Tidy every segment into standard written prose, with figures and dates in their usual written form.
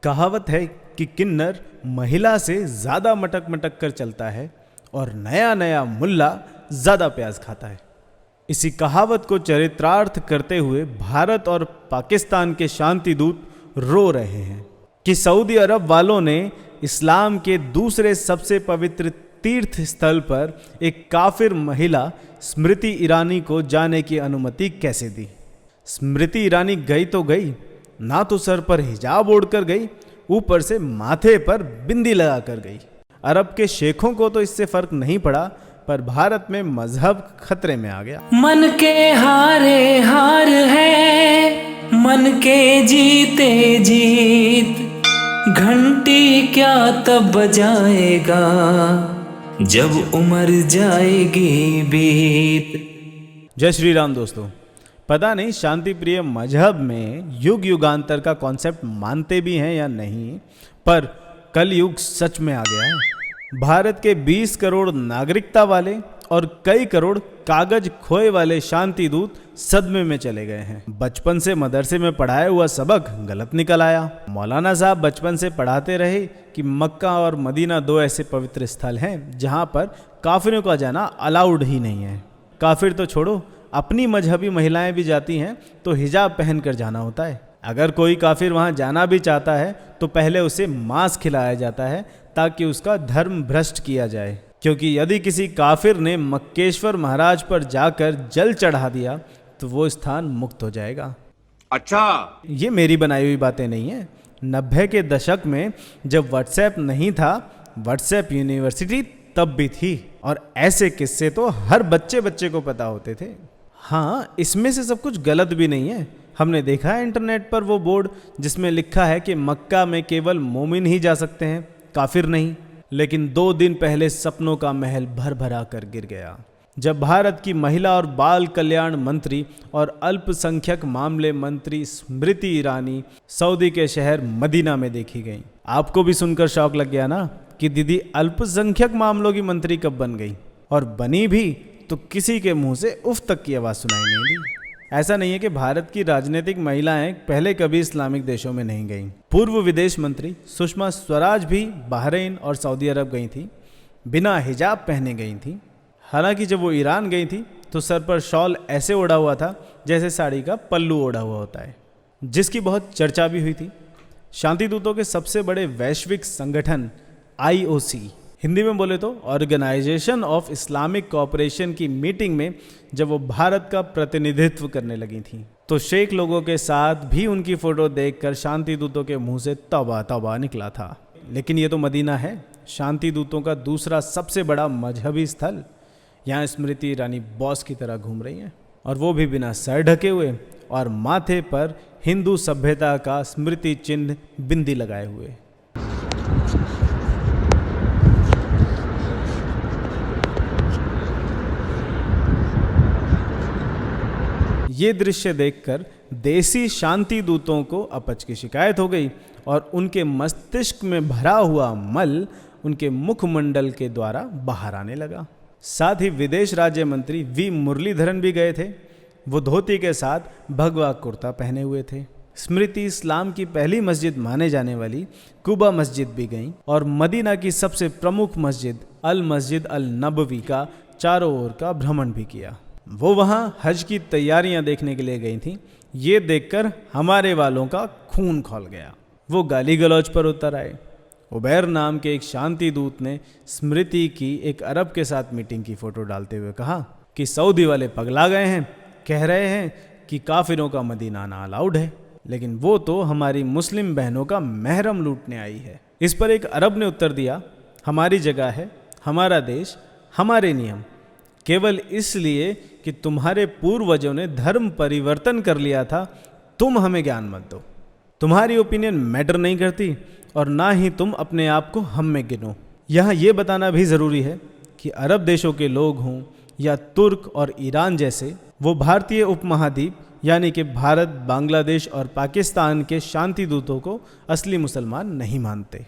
कहावत है कि किन्नर महिला से ज्यादा मटक मटक कर चलता है और नया नया मुल्ला ज्यादा प्याज खाता है। इसी कहावत को चरितार्थ करते हुए भारत और पाकिस्तान के शांति दूत रो रहे हैं कि सऊदी अरब वालों ने इस्लाम के दूसरे सबसे पवित्र तीर्थ स्थल पर एक काफिर महिला स्मृति ईरानी को जाने की अनुमति कैसे दी। स्मृति ईरानी गई तो गई, ना तो सर पर हिजाब ओढ़कर गई, ऊपर से माथे पर बिंदी लगाकर गई। अरब के शेखों को तो इससे फर्क नहीं पड़ा, पर भारत में मजहब खतरे में आ गया। मन के हारे हार है, मन के जीते जीत, घंटी क्या तब बजाएगा जब उम्र जाएगी बीत। जय श्री राम दोस्तों। पता नहीं शांति प्रिय मजहब में युग युगांतर का कॉन्सेप्ट मानते भी हैं या नहीं, पर कलयुग सच में आ गया है। भारत के 20 करोड़ नागरिकता वाले और कई करोड़ कागज खोए वाले शांति दूत सदमे में चले गए हैं। बचपन से मदरसे में पढ़ाया हुआ सबक गलत निकल आया। मौलाना साहब बचपन से पढ़ाते रहे कि मक्का और मदीना दो ऐसे पवित्र स्थल हैं जहां पर काफिरों का जाना अलाउड ही नहीं है। काफिर तो छोड़ो, अपनी मजहबी महिलाएं भी जाती हैं तो हिजाब पहन कर जाना होता है। अगर कोई काफिर वहां जाना भी चाहता है तो पहले उसे मांस खिलाया जाता है ताकि उसका धर्म भ्रष्ट किया जाए, क्योंकि यदि किसी काफिर ने मक्केश्वर महाराज पर जाकर जल चढ़ा दिया तो वो स्थान मुक्त हो जाएगा। अच्छा, ये मेरी बनाई हुई बातें नहीं है। 90 के दशक में जब व्हाट्सएप नहीं था, व्हाट्सएप यूनिवर्सिटी तब भी थी, और ऐसे किस्से तो हर बच्चे को पता होते थे। हाँ, इसमें से सब कुछ गलत भी नहीं है। हमने देखा है इंटरनेट पर वो बोर्ड जिसमें लिखा है कि मक्का में केवल मोमिन ही जा सकते हैं, काफिर नहीं। लेकिन 2 दिन पहले सपनों का महल भर भरा कर गिर गया जब भारत की महिला और बाल कल्याण मंत्री और अल्पसंख्यक मामले मंत्री स्मृति ईरानी सऊदी के शहर मदीना में देखी गई। आपको भी सुनकर शौक लग गया ना कि दीदी अल्पसंख्यक मामलों की मंत्री कब बन गई, और बनी भी तो किसी के मुंह से उफ तक की आवाज सुनाई नहीं दी। ऐसा नहीं है कि भारत की राजनीतिक महिलाएं पहले कभी इस्लामिक देशों में नहीं गईं। पूर्व विदेश मंत्री सुषमा स्वराज भी बहरीन और सऊदी अरब गई थी, बिना हिजाब पहने गई थी। हालांकि जब वो ईरान गई थी तो सर पर शॉल ऐसे ओढ़ा हुआ था जैसे साड़ी का पल्लू ओढ़ा हुआ होता है, जिसकी बहुत चर्चा भी हुई थी। शांति दूतों के सबसे बड़े वैश्विक संगठन IOC, हिंदी में बोले तो ऑर्गेनाइजेशन ऑफ इस्लामिक कोऑपरेशन की मीटिंग में जब वो भारत का प्रतिनिधित्व करने लगी थी तो शेख लोगों के साथ भी उनकी फोटो देखकर शांति दूतों के मुंह से तौबा तौबा निकला था। लेकिन ये तो मदीना है, शांति दूतों का दूसरा सबसे बड़ा मजहबी स्थल। यहाँ स्मृति ईरानी बॉस की तरह घूम रही हैं, और वो भी बिना सर ढके हुए और माथे पर हिंदू सभ्यता का स्मृति चिन्ह बिंदी लगाए हुए। ये दृश्य देखकर देसी शांति दूतों को अपच की शिकायत हो गई और उनके मस्तिष्क में भरा हुआ मल उनके मुखमंडल के द्वारा बाहर आने लगा। साथ ही विदेश राज्य मंत्री वी मुरलीधरन भी गए थे। वो धोती के साथ भगवा कुर्ता पहने हुए थे। स्मृति इस्लाम की पहली मस्जिद माने जाने वाली कुबा मस्जिद भी गई और मदीना की सबसे प्रमुख मस्जिद अल मस्जिद अल नबवी का चारों ओर का भ्रमण भी किया। वो वहाँ हज की तैयारियां देखने के लिए गई थी। ये देखकर हमारे वालों का खून खौल गया। वो गाली गलौज पर उतर आए। उबैर नाम के एक शांति दूत ने स्मृति की एक अरब के साथ मीटिंग की फोटो डालते हुए कहा कि सऊदी वाले पगला गए हैं, कह रहे हैं कि काफिरों का मदीना आना अलाउड है, लेकिन वो तो हमारी मुस्लिम बहनों का महरम लूटने आई है। इस पर एक अरब ने उत्तर दिया, हमारी जगह है, हमारा देश, हमारे नियम। केवल इसलिए कि तुम्हारे पूर्वजों ने धर्म परिवर्तन कर लिया था, तुम हमें ज्ञान मत दो। तुम्हारी ओपिनियन मैटर नहीं करती और ना ही तुम अपने आप को हम में गिनो। यहाँ ये बताना भी ज़रूरी है कि अरब देशों के लोग हों या तुर्क और ईरान जैसे, वो भारतीय उपमहाद्वीप यानी कि भारत, बांग्लादेश और पाकिस्तान के शांति दूतों को असली मुसलमान नहीं मानते।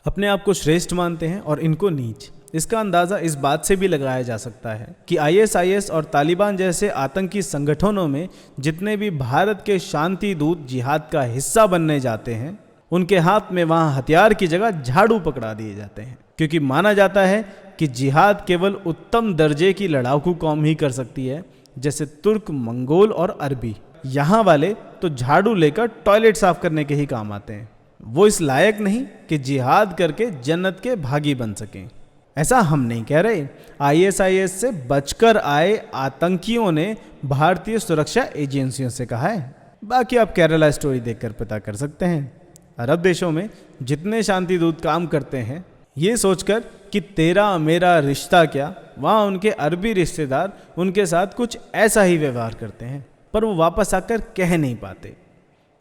अपने आप को श्रेष्ठ मानते हैं और इनको नीच। इसका अंदाज़ा इस बात से भी लगाया जा सकता है कि ISIS और तालिबान जैसे आतंकी संगठनों में जितने भी भारत के शांति दूत जिहाद का हिस्सा बनने जाते हैं, उनके हाथ में वहां हथियार की जगह झाड़ू पकड़ा दिए जाते हैं, क्योंकि माना जाता है कि जिहाद केवल उत्तम दर्जे की लड़ाकू कौम ही कर सकती है, जैसे तुर्क, मंगोल और अरबी। यहाँ वाले तो झाड़ू लेकर टॉयलेट साफ करने के ही काम आते हैं, वो इस लायक नहीं कि जिहाद करके जन्नत के भागी बन सकें। ऐसा हम नहीं कह रहे। ISIS से बचकर आए आतंकियों ने भारतीय सुरक्षा एजेंसियों से कहा है। बाकी आप केरला स्टोरी देखकर पता कर सकते हैं। अरब देशों में जितने शांति दूत काम करते हैं, ये सोचकर कि तेरा मेरा रिश्ता क्या, वहाँ उनके अरबी रिश्तेदार उनके साथ कुछ ऐसा ही व्यवहार करते हैं, पर वो वापस आकर कह नहीं पाते।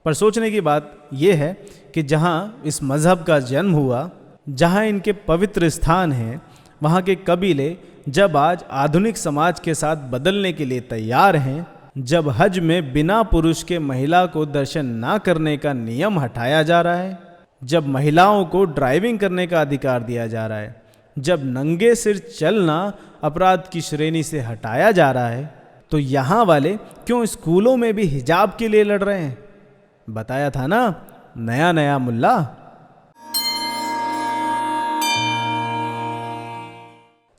पर सोचने की बात यह है कि जहाँ इस मज़हब का जन्म हुआ, जहाँ इनके पवित्र स्थान हैं, वहाँ के कबीले जब आज आधुनिक समाज के साथ बदलने के लिए तैयार हैं, जब हज में बिना पुरुष के महिला को दर्शन ना करने का नियम हटाया जा रहा है, जब महिलाओं को ड्राइविंग करने का अधिकार दिया जा रहा है, जब नंगे सिर चलना अपराध की श्रेणी से हटाया जा रहा है, तो यहाँ वाले क्यों स्कूलों में भी हिजाब के लिए लड़ रहे हैं? बताया था ना, नया नया मुल्ला।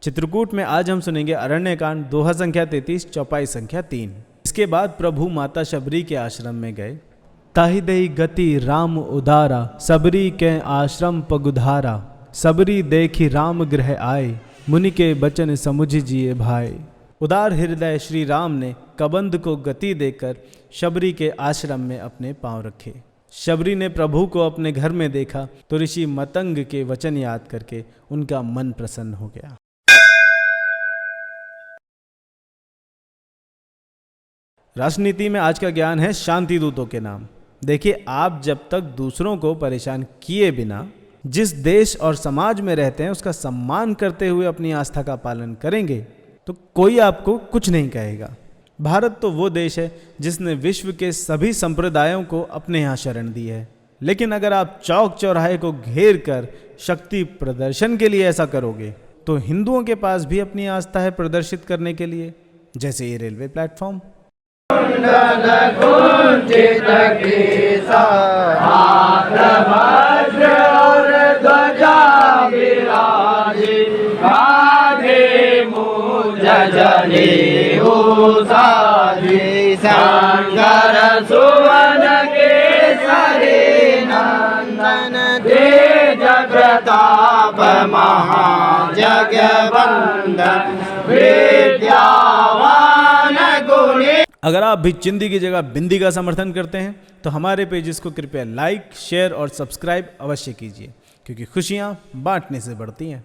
चित्रकूट में आज हम सुनेंगे अरण्यकांड, दोहा संख्या 33, चौपाई संख्या 3। इसके बाद प्रभु माता शबरी के आश्रम में गए। ताहि दई गति राम उदारा, सबरी के आश्रम पगुधारा। सबरी देखी राम गृह आए, मुनि के बचन समुझ जिए भाई। उदार हृदय श्री राम ने कबंध को गति देकर शबरी के आश्रम में अपने पांव रखे। शबरी ने प्रभु को अपने घर में देखा तो ऋषि मतंग के वचन याद करके उनका मन प्रसन्न हो गया। राजनीति में आज का ज्ञान है शांति दूतों के नाम। देखिए, आप जब तक दूसरों को परेशान किए बिना जिस देश और समाज में रहते हैं उसका सम्मान करते हुए अपनी आस्था का पालन करेंगे तो कोई आपको कुछ नहीं कहेगा। भारत तो वो देश है जिसने विश्व के सभी संप्रदायों को अपने यहाँ शरण दी है, लेकिन अगर आप चौक चौराहे को घेर कर शक्ति प्रदर्शन के लिए ऐसा करोगे तो हिंदुओं के पास भी अपनी आस्था है प्रदर्शित करने के लिए, जैसे ये रेलवे प्लेटफॉर्म। शंकर सुवन केसरी नंदन तेज प्रताप महाजगवंदन विद्यावान गुणी। अगर आप भी चिंदी की जगह बिंदी का समर्थन करते हैं तो हमारे पेजेस को कृपया लाइक, शेयर और सब्सक्राइब अवश्य कीजिए, क्योंकि खुशियां बांटने से बढ़ती हैं।